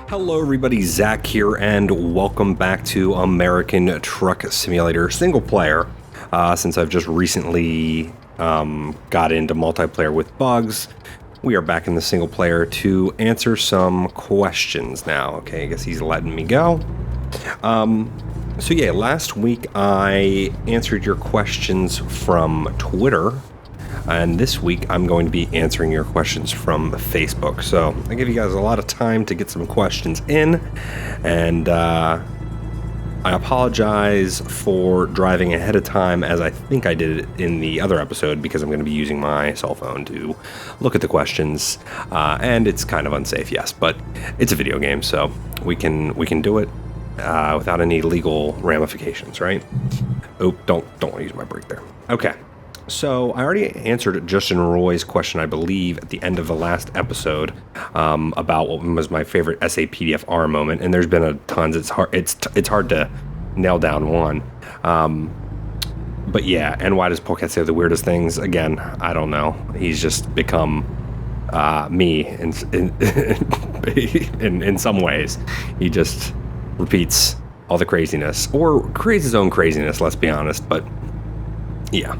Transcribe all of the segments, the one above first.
Hello everybody, Zach here, and welcome back to American Truck Simulator single player. Since I've just recently got into multiplayer with bugs, we are back in the single player to answer some questions now. Okay, I guess he's letting me go. So yeah, last week I answered your questions from Twitter. And this week, I'm going to be answering your questions from Facebook. So I give you guys a lot of time to get some questions in. And I apologize for driving ahead of time, as I think I did it in the other episode, because I'm going to be using my cell phone to look at the questions. And it's kind of unsafe, yes, but it's a video game, so we can do it without any legal ramifications, right? Oh, don't want to use my brake there. Okay. So I already answered Justin Roy's question, I believe, at the end of the last episode about what was my favorite SAPDFR moment, and there's been a tons. It's hard to nail down one. But yeah, and why does Polecat say the weirdest things? Again, I don't know. He's just become me in some ways. He just repeats all the craziness, or creates his own craziness. Let's be honest, but yeah.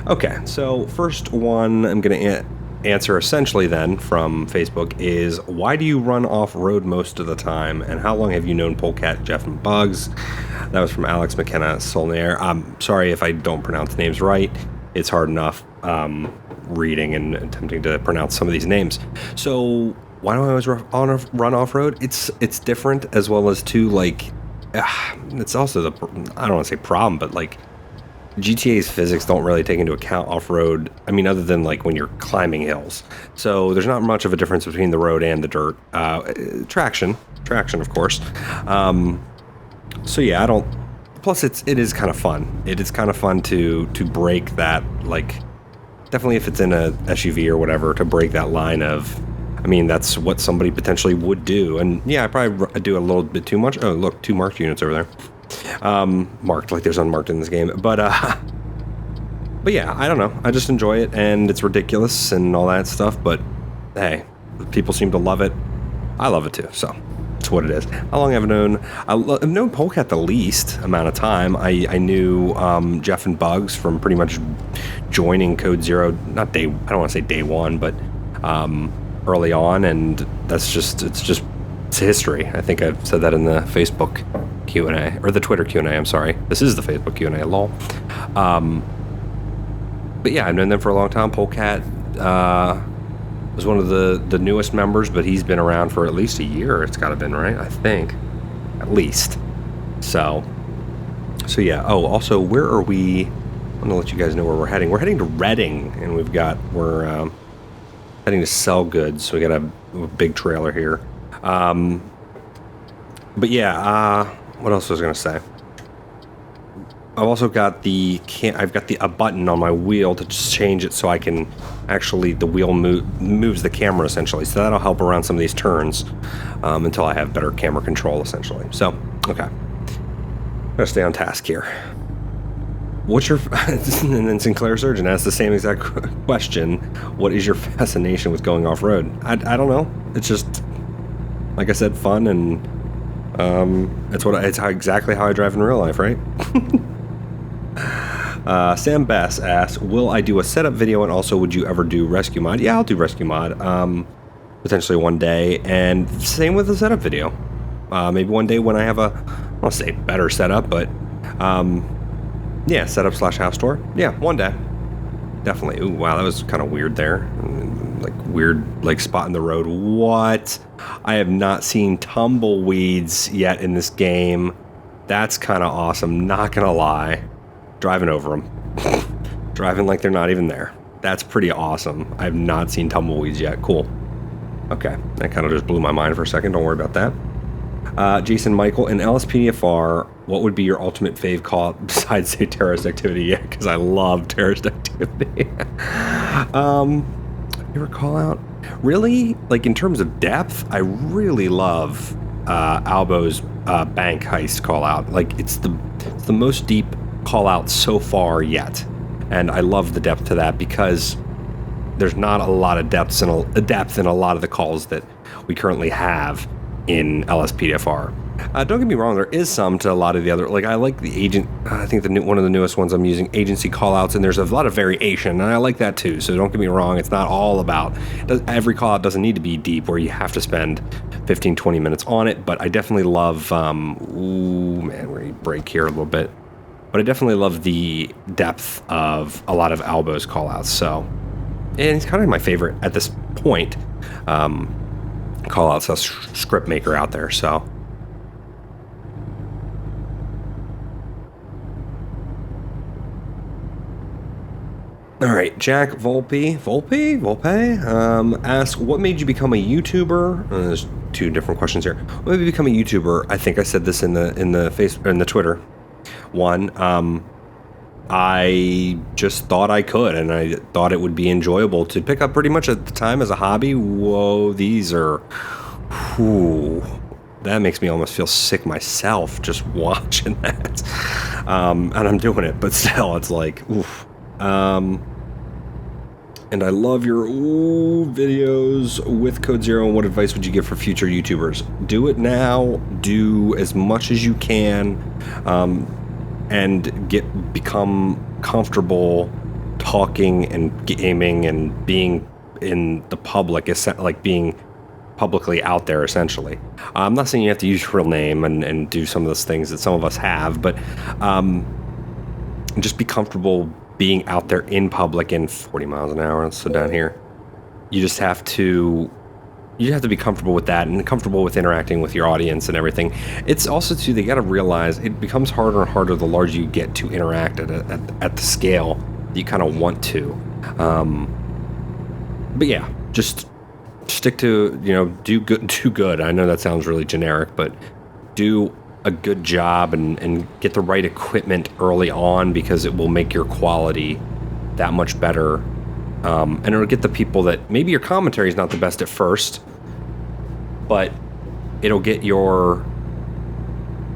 Okay, so first one I'm going to answer essentially then from Facebook is, why do you run off-road most of the time, and how long have you known Polecat, Jeff, and Bugs? That was from Alex McKenna Solnair. I'm sorry if I don't pronounce names right. It's hard enough reading and attempting to pronounce some of these names. So why do I always run off-road? It's different, as well as too, like, it's also the, I don't want to say problem, but like, GTA's physics don't really take into account off-road, I mean, other than like when you're climbing hills. So there's not much of a difference between the road and the dirt. Traction, of course. So yeah, plus it is kind of fun. It is kind of fun to break that, like, definitely if it's in a SUV or whatever, to break that line of, I mean, that's what somebody potentially would do. And yeah, I probably do a little bit too much. Oh, look, 2 marked units over there. Marked like there's unmarked in this game, but yeah, I don't know, I just enjoy it, and it's ridiculous and all that stuff, but hey, people seem to love it. I love it too, so it's what it is. How long have I known? I've known Polecat the least amount of time. I knew Jeff and Bugs from pretty much joining Code Zero, not day, I don't want to say day one, but early on, and it's history. I think I've said that in the Facebook Q&A, or the Twitter Q&A, I'm sorry. This is the Facebook Q&A, lol. But yeah, I've known them for a long time. Polecat was one of the newest members, but he's been around for at least a year. It's got to have been, right? I think. At least. So yeah. Oh, also, where are we? I'm going to let you guys know where we're heading. We're heading to Reading, and we're heading to sell goods, so we got a big trailer here. But yeah, what else was I going to say? I've also got a button on my wheel to just change it so I can actually, the wheel moves the camera essentially. So that'll help around some of these turns until I have better camera control essentially. So, okay. Gotta stay on task here. What's your, and then Sinclair Surgeon asked the same exact question. What is your fascination with going off-road? I don't know. It's just, like I said, fun, and it's exactly how I drive in real life, right? Sam Bass asks, will I do a setup video, and also would you ever do rescue mod? Yeah, I'll do rescue mod, potentially one day, and same with the setup video. Maybe one day when I have I don't want to say better setup, but yeah, setup / house tour. Yeah, one day. Definitely. Ooh, wow, that was kind of weird there. Like, weird, like, spot in the road. What? I have not seen tumbleweeds yet in this game. That's kind of awesome, not gonna lie. Driving over them. Driving like they're not even there. That's pretty awesome. I have not seen tumbleweeds yet. Cool. Okay, that kind of just blew my mind for a second. Don't worry about that. Jason Michael, in LSPDFR, what would be your ultimate fave call besides, say, terrorist activity? Yeah, because I love terrorist activity. Favorite call out? Really, like, in terms of depth, I really love Albo's bank heist call out. Like, it's the most deep call out so far yet, and I love the depth to that because there's not a lot of depth in a lot of the calls that we currently have. in LSPDFR. Don't get me wrong, there is some to a lot of the other, like I like the agent, I think one of the newest ones I'm using, agency callouts, and there's a lot of variation, and I like that too, so don't get me wrong, it's not all about, every callout doesn't need to be deep where you have to spend 15-20 minutes on it, but I definitely love, ooh man, we're gonna break here a little bit, but I definitely love the depth of a lot of Albo's callouts, so, and it's kind of my favorite at this point, callouts, a script maker out there, so. All right, Jack Volpe asks, what made you become a YouTuber? There's two different questions here. What made you become a YouTuber? I think I said this in the Twitter one. I just thought I could, and I thought it would be enjoyable to pick up pretty much at the time as a hobby. Whoa, that makes me almost feel sick myself just watching that. And I'm doing it, but still, it's like, oof. And I love your videos with Code Zero. And what advice would you give for future YouTubers? Do it now. Do as much as you can, and become comfortable talking and gaming and being in the public, like being publicly out there. Essentially, I'm not saying you have to use your real name and do some of those things that some of us have, but just be comfortable being out there in public in 40 miles an hour. So down here, you just have to be comfortable with that and comfortable with interacting with your audience and everything. It's also too, they got to realize it becomes harder and harder the larger you get to interact at the scale that you kind of want to. But yeah, just stick to, do good. I know that sounds really generic, but do a good job and get the right equipment early on, because it will make your quality that much better. And it'll get the people that maybe your commentary is not the best at first, but it'll get it'll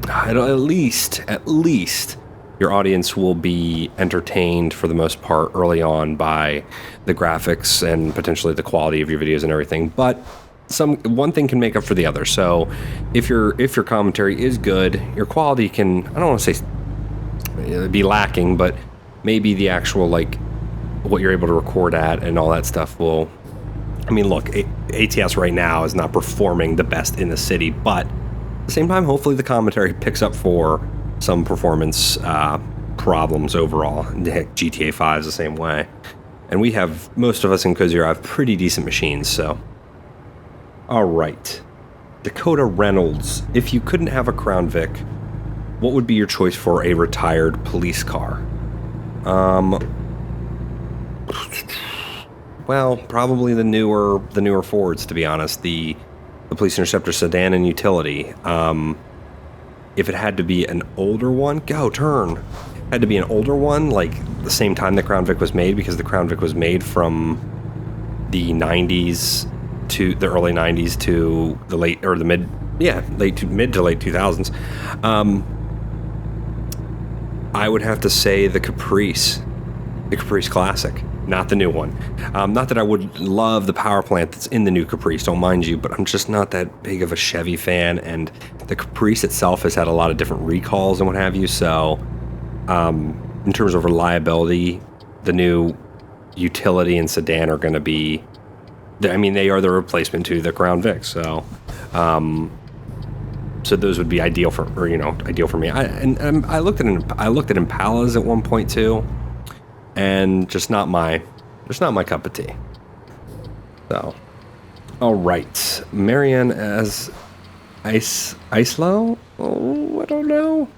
at least your audience will be entertained for the most part early on by the graphics and potentially the quality of your videos and everything. But one thing can make up for the other. So if your commentary is good, your quality can, I don't want to say be lacking, but maybe the actual, like, what you're able to record at and all that stuff will, I mean, look, ATS right now is not performing the best in the city, but at the same time, hopefully the commentary picks up for some performance problems overall. Heck, GTA 5 is the same way. And most of us in Code Zero have pretty decent machines, so. All right, Dakota Reynolds. If you couldn't have a Crown Vic, what would be your choice for a retired police car? Well, probably the newer Fords, to be honest. The Police Interceptor sedan and utility. If it had to be an older one, had to be an older one, like the same time the Crown Vic was made, because the Crown Vic was made from the 90s to the early 90s to the mid to late 2000s. I would have to say the Caprice Classic, not the new one. Not that I would love the power plant that's in the new Caprice, don't mind you, but I'm just not that big of a Chevy fan, and the Caprice itself has had a lot of different recalls and what have you, so in terms of reliability, the new utility and sedan are going to be, I mean, they are the replacement to the Crown Vic, so so those would be ideal for me. I looked at Impalas at one point too, and just not my cup of tea. So, all right, Marianne as Islo. Oh, I don't know.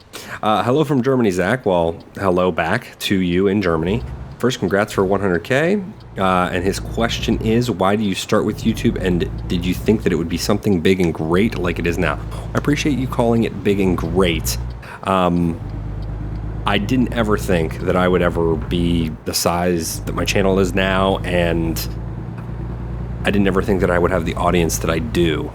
Hello from Germany, Zach. Well, hello back to you in Germany. First, congrats for 100K. And his question is, why do you start with YouTube, and did you think that it would be something big and great like it is now? I appreciate you calling it big and great. I didn't ever think that I would ever be the size that my channel is now, and I didn't ever think that I would have the audience that I do.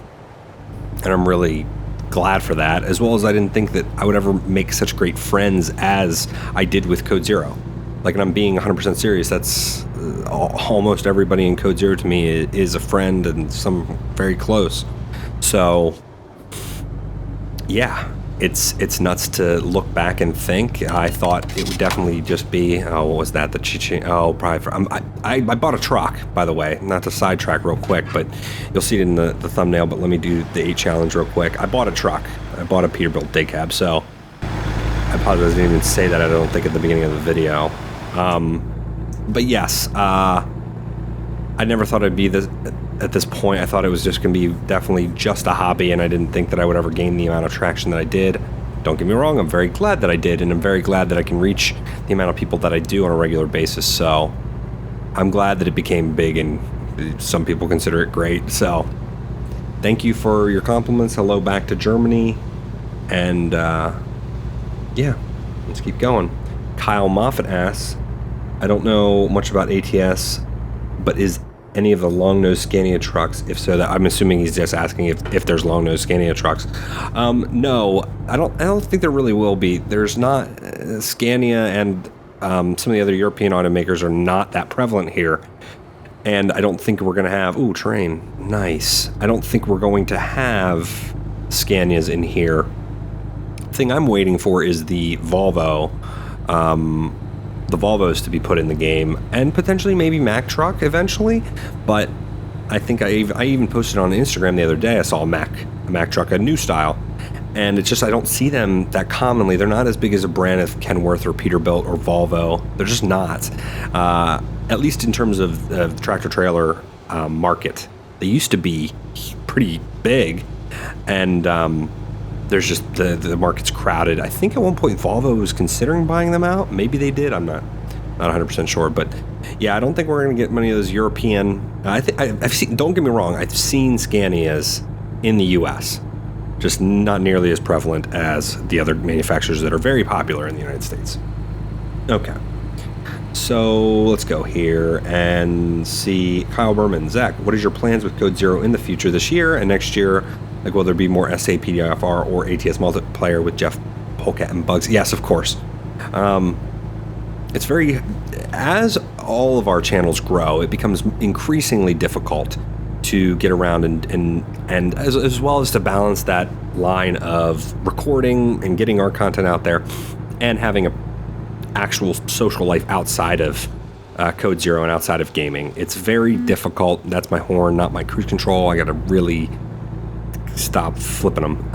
And I'm really glad for that, as well as I didn't think that I would ever make such great friends as I did with Code Zero. Like, and I'm being 100% serious, that's almost everybody in Code Zero to me is a friend and some very close. So yeah, it's nuts to look back and think. I thought it would definitely just be, oh, what was that? The Chichi? Oh, probably for, I bought a truck, by the way, not to sidetrack real quick, but you'll see it in the thumbnail, but let me do the 8 challenge real quick. I bought a truck. I bought a Peterbilt day cab, so I apologize, I didn't even say that, I don't think, at the beginning of the video. But yes, I never thought I'd be this at this point. I thought it was just going to be definitely just a hobby, and I didn't think that I would ever gain the amount of traction that I did. Don't get me wrong, I'm very glad that I did, and I'm very glad that I can reach the amount of people that I do on a regular basis, so I'm glad that it became big, and some people consider it great, so thank you for your compliments. Hello back to Germany, and yeah, let's keep going. Kyle Moffat asks, I don't know much about ATS, but is any of the long-nose Scania trucks? If so, that I'm assuming he's just asking if there's long-nose Scania trucks. No, I don't think there really will be. There's not. Scania and some of the other European automakers are not that prevalent here, and I don't think we're going to have. Ooh, train, nice. I don't think we're going to have Scanias in here. The thing I'm waiting for is the Volvo. The Volvos to be put in the game, and potentially maybe Mack truck eventually, but I think I even posted on Instagram the other day, I saw a Mack truck, a new style, and it's just, I don't see them that commonly. They're not as big as a brand of Kenworth or Peterbilt or Volvo. They're just not, at least in terms of the tractor trailer market. They used to be pretty big, and there's just the market's crowded. I think at one point Volvo was considering buying them out. Maybe they did. I'm not 100% sure, but yeah, I don't think we're going to get many of those European. I've seen. Don't get me wrong. I've seen Scanias in the U.S., just not nearly as prevalent as the other manufacturers that are very popular in the United States. Okay, so let's go here and see Kyle Berman. Zach, what is your plans with Code Zero in the future this year and next year? Like, will there be more SAPDFR or ATS multiplayer with Jeff, Polecat, and Bugs? Yes, of course. It's very, as all of our channels grow, it becomes increasingly difficult to get around and as well as to balance that line of recording and getting our content out there and having a actual social life outside of Code Zero and outside of gaming. It's very difficult. That's my horn, not my cruise control. I gotta really stop flipping them.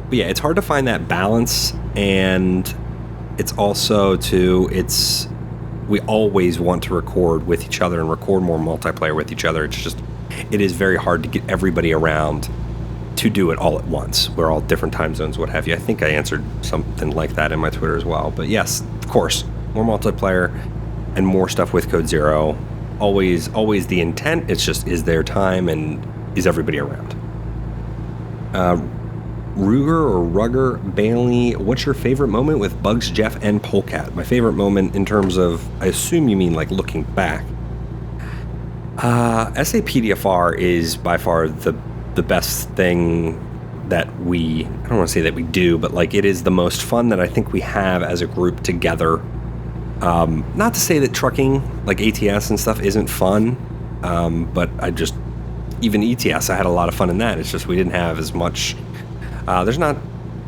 But yeah, it's hard to find that balance, and it's also we always want to record with each other and record more multiplayer with each other. It is very hard to get everybody around to do it all at once. We're all different time zones, what have you. I think I answered something like that in my Twitter as well. But yes, of course, more multiplayer and more stuff with Code Zero. Always the intent. It's just, is there time and is everybody around? Ruger or Rugger Bailey, what's your favorite moment with Bugs, Jeff, and Polecat? My favorite moment in terms of, I assume you mean like looking back. SAPDFR is by far the best thing that I don't want to say that we do, but like it is the most fun that I think we have as a group together. Not to say that trucking, like ATS and stuff, isn't fun, but even ETS, I had a lot of fun in that. It's just we didn't have as much. There's not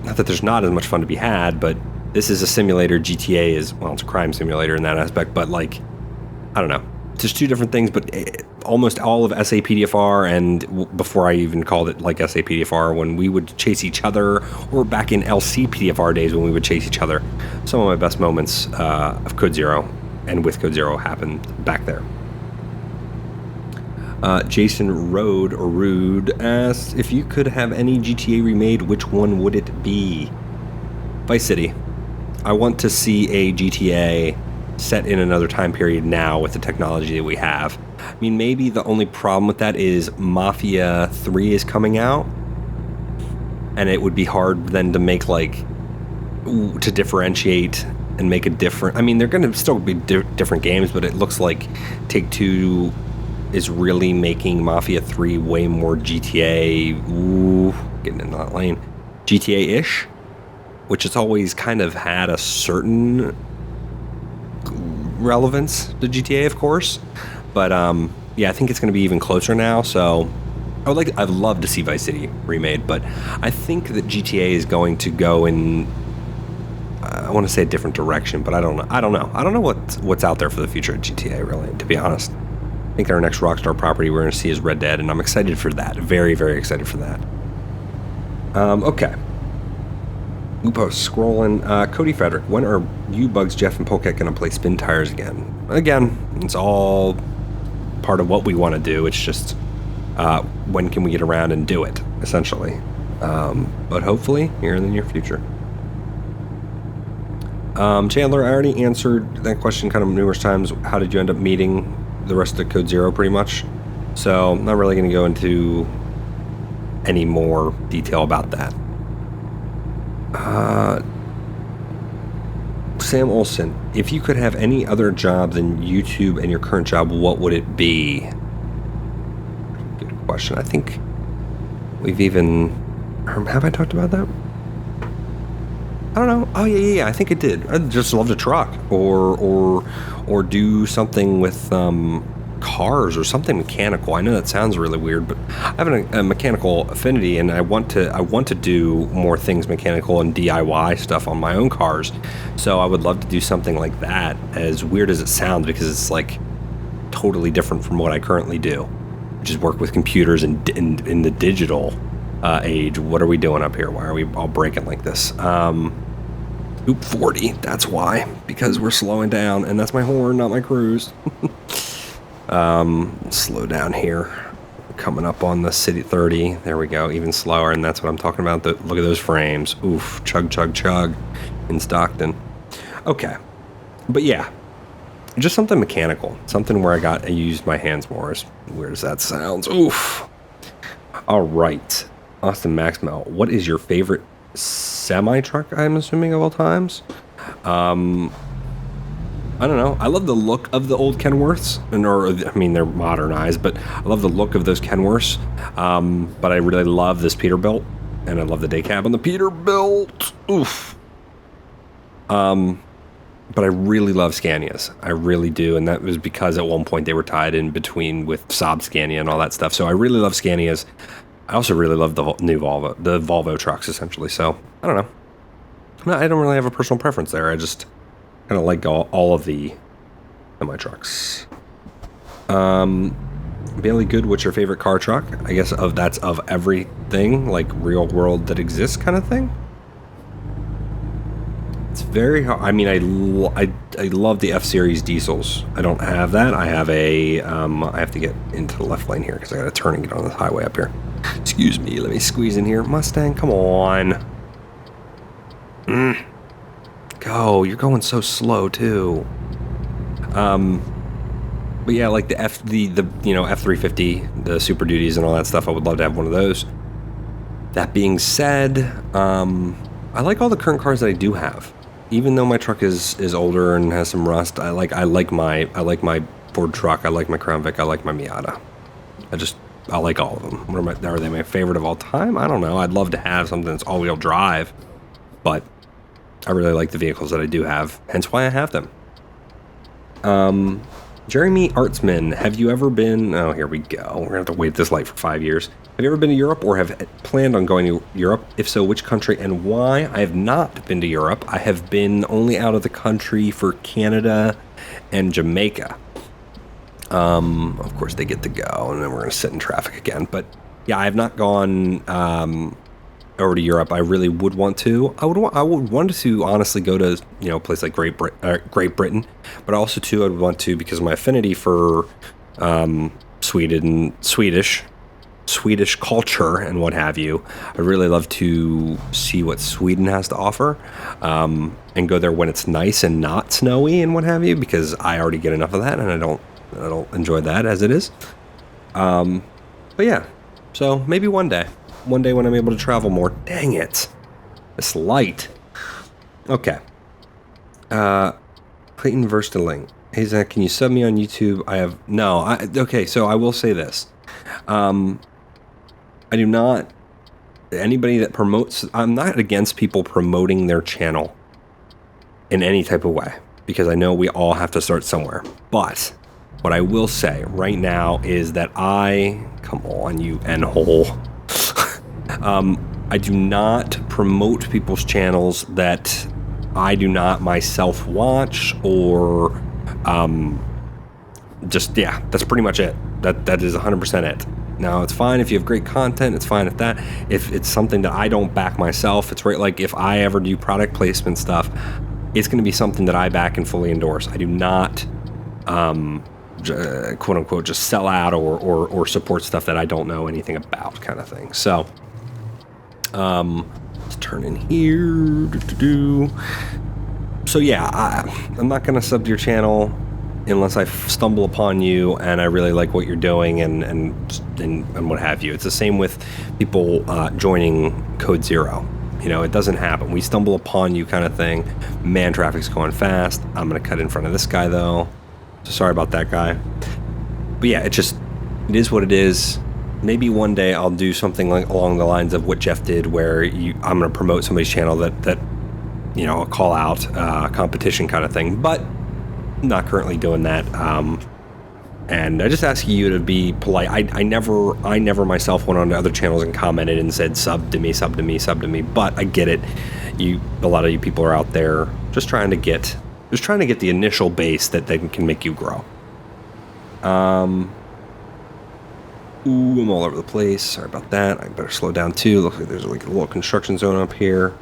that there's not as much fun to be had, but this is a simulator. GTA is, well, it's a crime simulator in that aspect, but like, I don't know. It's just two different things, but almost all of SAPDFR, and before I even called it like SAPDFR, when we would chase each other, or back in LCPDFR days when we would chase each other, some of my best moments of Code Zero and with Code Zero happened back there. Jason Rude asks, if you could have any GTA remade, which one would it be? Vice City. I want to see a GTA set in another time period now with the technology that we have. I mean, maybe the only problem with that is Mafia 3 is coming out, and it would be hard then to make to differentiate and make a different. I mean, they're going to still be different games, but it looks like Take-Two is really making Mafia 3 way more GTA, getting in that lane, GTA-ish, which has always kind of had a certain relevance to GTA, of course, but yeah, I think it's going to be even closer now, so I'd love to see Vice City remade, but I think that GTA is going to go in, I want to say a different direction, but I don't know. I don't know what's out there for the future of GTA, really, to be honest. I think our next Rockstar property we're going to see is Red Dead, and I'm excited for that. Very, very excited for that. Okay. Lupo scrolling. Cody Frederick, when are you, Bugs, Jeff, and Polecat going to play Spin Tires again? Again, it's all part of what we want to do. It's just when can we get around and do it, essentially. But hopefully here in the near future. Chandler, I already answered that question kind of numerous times. How did you end up meeting the rest of Code Zero, pretty much? So I'm not really going to go into any more detail about that. Sam Olson, if you could have any other job than YouTube and your current job, what would it be? Good question. I think we've even... Have I talked about that? I don't know. Oh, yeah. I think it did. I'd just love to truck or do something with cars or something mechanical. I know that sounds really weird, but I have a mechanical affinity, and I want to do more things mechanical and DIY stuff on my own cars. So I would love to do something like that, as weird as it sounds, because it's like totally different from what I currently do, which is work with computers and in the digital age. What are we doing up here? Why are we all breaking like this? Oop, 40. That's why. Because we're slowing down, and that's my horn, not my cruise. Slow down here. Coming up on the city 30. There we go. Even slower, and that's what I'm talking about. Look at those frames. Oof. Chug, chug, chug. In Stockton. Okay. But yeah. Just something mechanical. Something where I used my hands more. As weird as that sounds. Oof. All right. Austin Maxwell, what is your favorite semi-truck, I'm assuming, of all times? I don't know. I love the look of the old Kenworths. They're modernized, but I love the look of those Kenworths. But I really love this Peterbilt, and I love the day cab on the Peterbilt. Oof. But I really love Scanias. I really do, and that was because at one point they were tied in between with Saab Scania and all that stuff. So I really love Scanias. I also really love the new Volvo trucks, essentially. So, I don't know. I don't really have a personal preference there. I just kind of like all of the semi-trucks. Bailey Good, what's your favorite car truck? I guess that's of everything, like real world that exists kind of thing. It's very hard. I mean, I love the F-Series diesels. I don't have that. I have I have to get into the left lane here because I got to turn and get on the highway up here. Excuse me, let me squeeze in here. Mustang, come on. Go, you're going so slow too. But yeah, like the F350, the Super Duties and all that stuff, I would love to have one of those. That being said, I like all the current cars that I do have. Even though my truck is older and has some rust, I like my Ford truck, I like my Crown Vic, I like my Miata. I like all of them. Are they my favorite of all time? I don't know. I'd love to have something that's all-wheel drive, but I really like the vehicles that I do have, hence why I have them. Jeremy Artsman, have you ever been... Oh, here we go. We're going to have to wait at this light for 5 years. Have you ever been to Europe or have planned on going to Europe? If so, which country and why? I have not been to Europe. I have been only out of the country for Canada and Jamaica. Of course, they get to go, and then we're going to sit in traffic again. But yeah, I have not gone over to Europe. I really would want to. I would want to honestly go to a place like Great Britain, but also too I would want to, because of my affinity for Swedish culture and what have you. I'd really love to see what Sweden has to offer, and go there when it's nice and not snowy and what have you, because I already get enough of that, and I don't enjoy that as it is. But yeah, so maybe one day when I'm able to travel more. Dang it, this light. Okay. Clayton Versteling, hey Zach, can you sub me on YouTube? Okay, so I will say this. I do not, anybody that promotes, I'm not against people promoting their channel in any type of way, because I know we all have to start somewhere. But What I will say right now is that come on, you N-hole. I do not promote people's channels that I do not myself watch, or that's pretty much it. That is 100% it. Now, it's fine if you have great content, it's fine if it's something that I don't back myself. It's right, like if I ever do product placement stuff, it's going to be something that I back and fully endorse. I do not quote unquote just sell out or support stuff that I don't know anything about, kind of thing. So let's turn in here. So yeah, I'm not gonna sub to your channel unless I stumble upon you and I really like what you're doing and what have you. It's the same with people joining Code Zero. You know, it doesn't happen. We stumble upon you, kind of thing. Man, traffic's going fast. I'm gonna cut in front of this guy though. So sorry about that guy. But yeah, it is what it is. Maybe one day I'll do something like along the lines of what Jeff did, where I'm going to promote somebody's channel that you know, a call out competition kind of thing. But I'm not currently doing that. And I just ask you to be polite. I never myself went on to other channels and commented and said sub to me. But I get it. A lot of you people are out there just trying to get the initial base that they can make you grow. Ooh, I'm all over the place. Sorry about that. I better slow down too. Looks like there's like a little construction zone up here.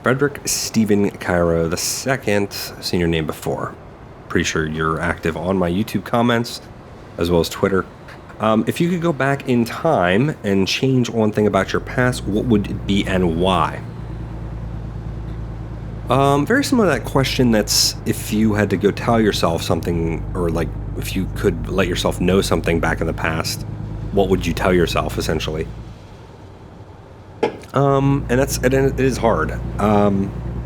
Frederick Stephen Cairo II. I've seen your name before. Pretty sure you're active on my YouTube comments as well as Twitter. If you could go back in time and change one thing about your past, what would it be and why? Very similar to that question. That's if you had to go tell yourself something, or like if you could let yourself know something back in the past, what would you tell yourself essentially? And it is hard,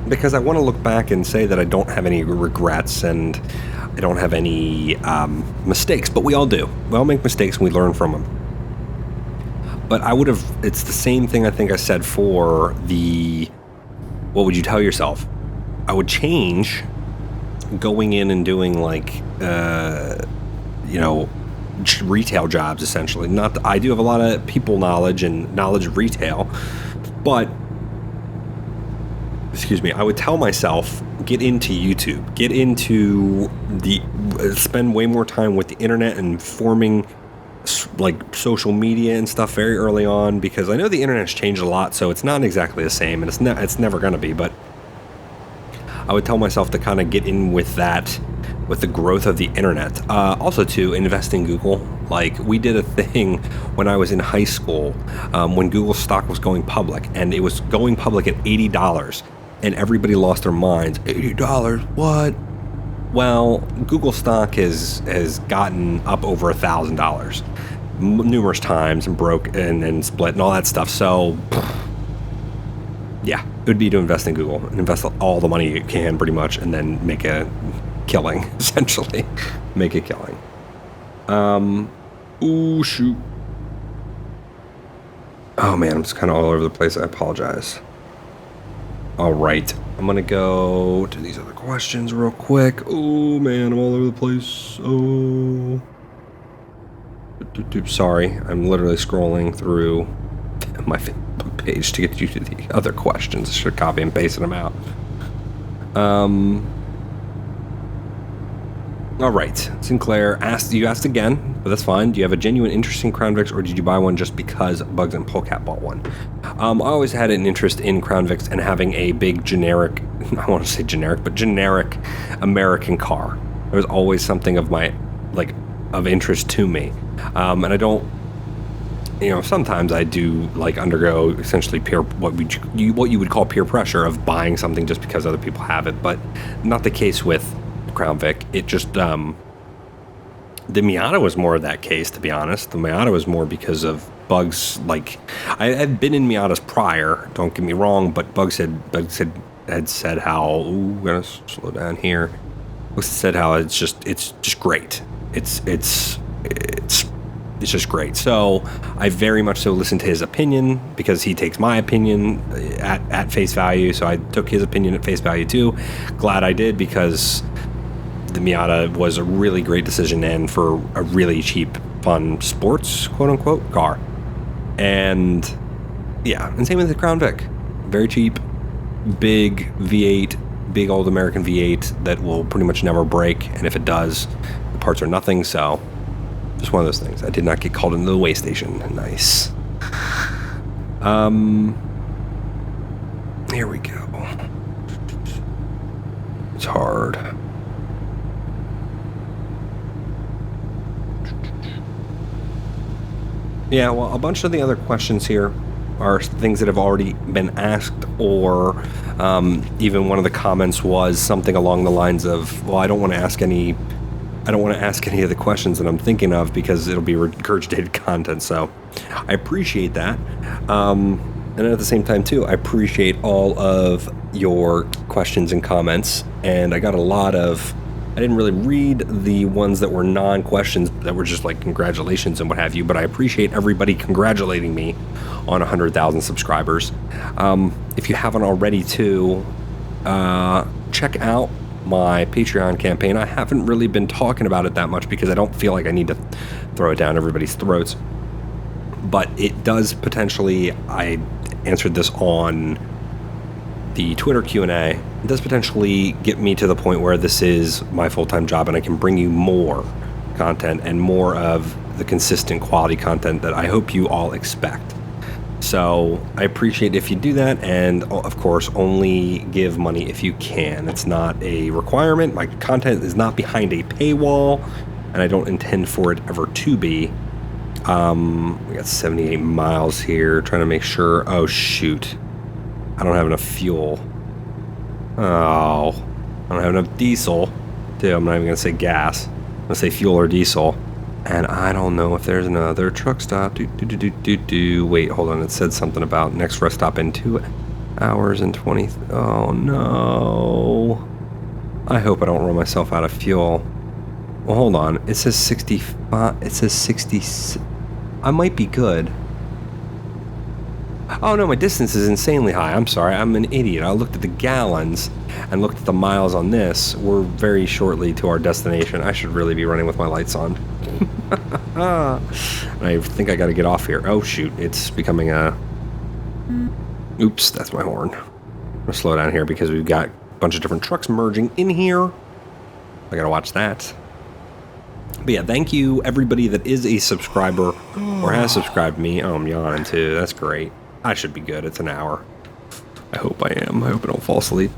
because I want to look back and say that I don't have any regrets and I don't have any mistakes, but we all do. We all make mistakes and we learn from them. But it's the same thing I think I said for what would you tell yourself? I would change going in and doing like, retail jobs essentially. I do have a lot of people knowledge and knowledge of retail, but I would tell myself, get into YouTube, spend way more time with the internet and forming like social media and stuff very early on, because I know the internet's changed a lot, so it's not exactly the same, and it's never going to be, but I would tell myself to kind of get in with that, with the growth of the internet. Also to invest in Google. Like, we did a thing when I was in high school, when Google stock was going public, and it was going public at $80, and everybody lost their minds. $80, what? Well, Google stock has gotten up over $1,000 numerous times and broke and split and all that stuff. So, yeah, it would be to invest in Google and invest all the money you can, pretty much, and then make a killing, essentially. Make a killing. Ooh, shoot. Oh, man, I'm just kind of all over the place. I apologize. All right, I'm going to go to these other questions real quick. Oh, man, I'm all over the place. Oh. Sorry, I'm literally scrolling through my Facebook page to get you to the other questions. I should have copied and pasted them out. All right, Sinclair you asked again, but that's fine. Do you have a genuine interest in Crown Vics, or did you buy one just because Bugs and Polecat bought one? I always had an interest in Crown Vics and having a big generic, I want to say generic, but generic American car. It was always something of interest to me. And I don't, sometimes I do undergo essentially what you would call peer pressure of buying something just because other people have it, but not the case with Crown Vic. It just, the Miata was more of that case, to be honest. The Miata was more because of Bugs. I had been in Miatas prior, don't get me wrong, but Bugs had said how, I'm gonna slow down here. Bugs said how it's just great. It's just great. So I very much so listened to his opinion, because he takes my opinion at face value. So I took his opinion at face value too. Glad I did, because the Miata was a really great decision and for a really cheap, fun sports, quote-unquote, car. And yeah, and same with the Crown Vic. Very cheap, big V8, big old American V8 that will pretty much never break, and if it does, the parts are nothing, so just one of those things. I did not get called into the weigh station. Nice. Here we go. It's hard. Yeah, well, a bunch of the other questions here are things that have already been asked, or even one of the comments was something along the lines of, well, I don't want to ask any of the questions that I'm thinking of because it'll be regurgitated content. So I appreciate that. And at the same time too, I appreciate all of your questions and comments. And I got a lot of, I didn't really read the ones that were non-questions that were just like congratulations and what have you, but I appreciate everybody congratulating me on 100,000 subscribers. If you haven't already too, check out my Patreon campaign. I haven't really been talking about it that much because I don't feel like I need to throw it down everybody's throats. But it does potentially, I answered this on the Twitter Q&A, it does potentially get me to the point where this is my full-time job and I can bring you more content and more of the consistent quality content that I hope you all expect. So I appreciate if you do that, and of course only give money if you can. It's not a requirement. My content is not behind a paywall, and I don't intend for it ever to be. We got 78 miles here, trying to make sure. Oh shoot, I don't have enough fuel. Oh, I don't have enough diesel. Dude, I'm not even gonna say gas. I'm gonna say fuel or diesel. And I don't know if there's another truck stop. Wait, hold on. It said something about next rest stop in 2 hours and 20. Oh no. I hope I don't run myself out of fuel. Well, hold on. It says 65. It says 60. I might be good. Oh no, my distance is insanely high. I'm sorry. I'm an idiot. I looked at the gallons and looked at the miles on this. We're very shortly to our destination. I should really be running with my lights on. I think I got to get off here. Oh shoot, it's becoming a... Oops, that's my horn. I'm gonna slow down here because we've got a bunch of different trucks merging in here. I gotta watch that. But yeah, thank you everybody that is a subscriber or has subscribed to me. Oh, I'm yawning too. That's great. I should be good. It's an hour. I hope I am. I hope I don't fall asleep.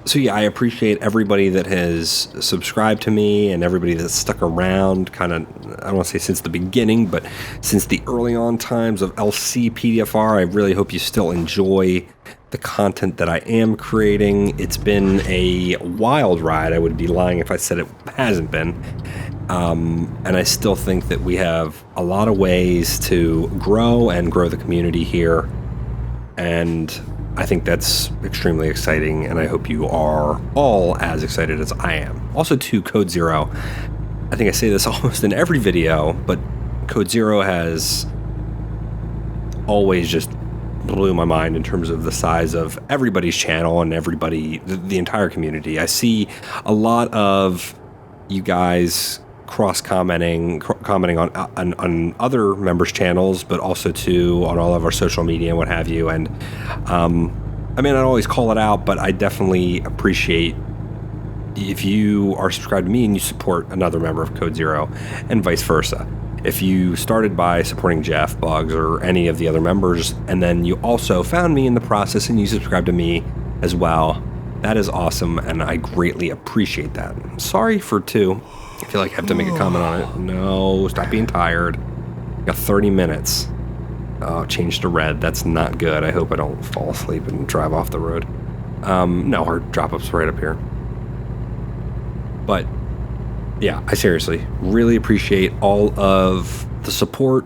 So yeah, I appreciate everybody that has subscribed to me and everybody that's stuck around, kind of, I don't want to say since the beginning, but since the early on times of LC PDFR. I really hope you still enjoy the content that I am creating. It's been a wild ride. I would be lying if I said it hasn't been. And I still think that we have a lot of ways to grow and grow the community here. And I think that's extremely exciting, and I hope you are all as excited as I am. Also, to Code Zero, I think I say this almost in every video, but Code Zero has always just blew my mind in terms of the size of everybody's channel and everybody, the entire community. I see a lot of you guys commenting on other members' channels, but also too on all of our social media and what have you. And I mean, I don't always call it out, but I definitely appreciate if you are subscribed to me and you support another member of Code Zero, and vice versa. If you started by supporting Jeff, Bugs, or any of the other members, and then you also found me in the process and you subscribed to me as well, that is awesome, and I greatly appreciate that. Sorry for two. I feel like I have to make a comment on it. No, stop being tired. Got 30 minutes. Oh, change to red. That's not good. I hope I don't fall asleep and drive off the road. No, our drop-up's right up here. But, yeah, I seriously really appreciate all of the support,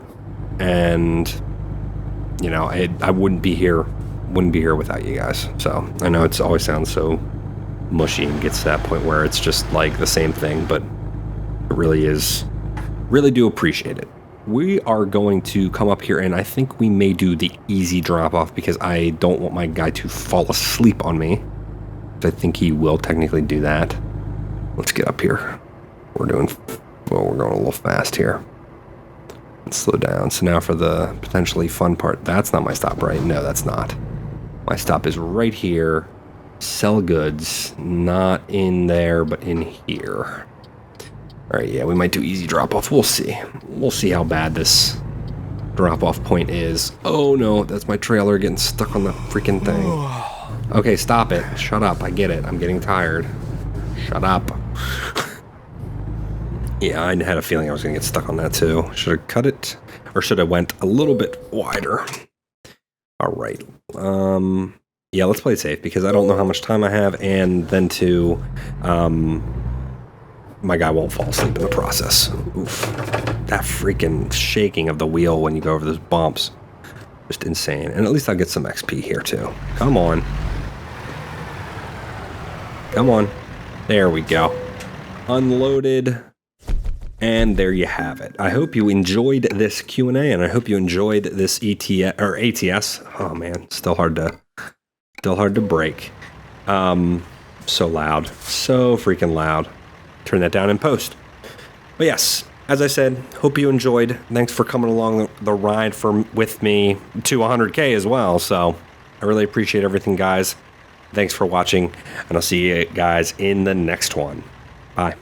and, you know, I wouldn't be here without you guys. So, I know it always sounds so mushy and gets to that point where it's just like the same thing, but it really is. Really do appreciate it. We are going to come up here, and I think we may do the easy drop-off because I don't want my guy to fall asleep on me. I think he will technically do that. Let's get up here. We're going a little fast here. Let's slow down. So now for the potentially fun part. That's not my stop, right? No, that's not. My stop is right here. Sell goods. Not in there, but in here. All right, yeah, we might do easy drop-off. We'll see. We'll see how bad this drop-off point is. Oh, no, that's my trailer getting stuck on the freaking thing. Okay, stop it. Shut up. I get it. I'm getting tired. Shut up. Yeah, I had a feeling I was going to get stuck on that too. Should have cut it, or should have went a little bit wider. All right. Yeah, let's play it safe because I don't know how much time I have, and then too, my guy won't fall asleep in the process. Oof. That freaking shaking of the wheel when you go over those bumps. Just insane. And at least I'll get some XP here too. Come on. Come on. There we go. Unloaded. And there you have it. I hope you enjoyed this Q&A, and I hope you enjoyed this ATS. Oh man, still hard to break. So loud, so freaking loud. Turn that down in post. But yes, as I said, hope you enjoyed. Thanks for coming along the ride with me to 100K as well. So I really appreciate everything, guys. Thanks for watching, and I'll see you guys in the next one. Bye.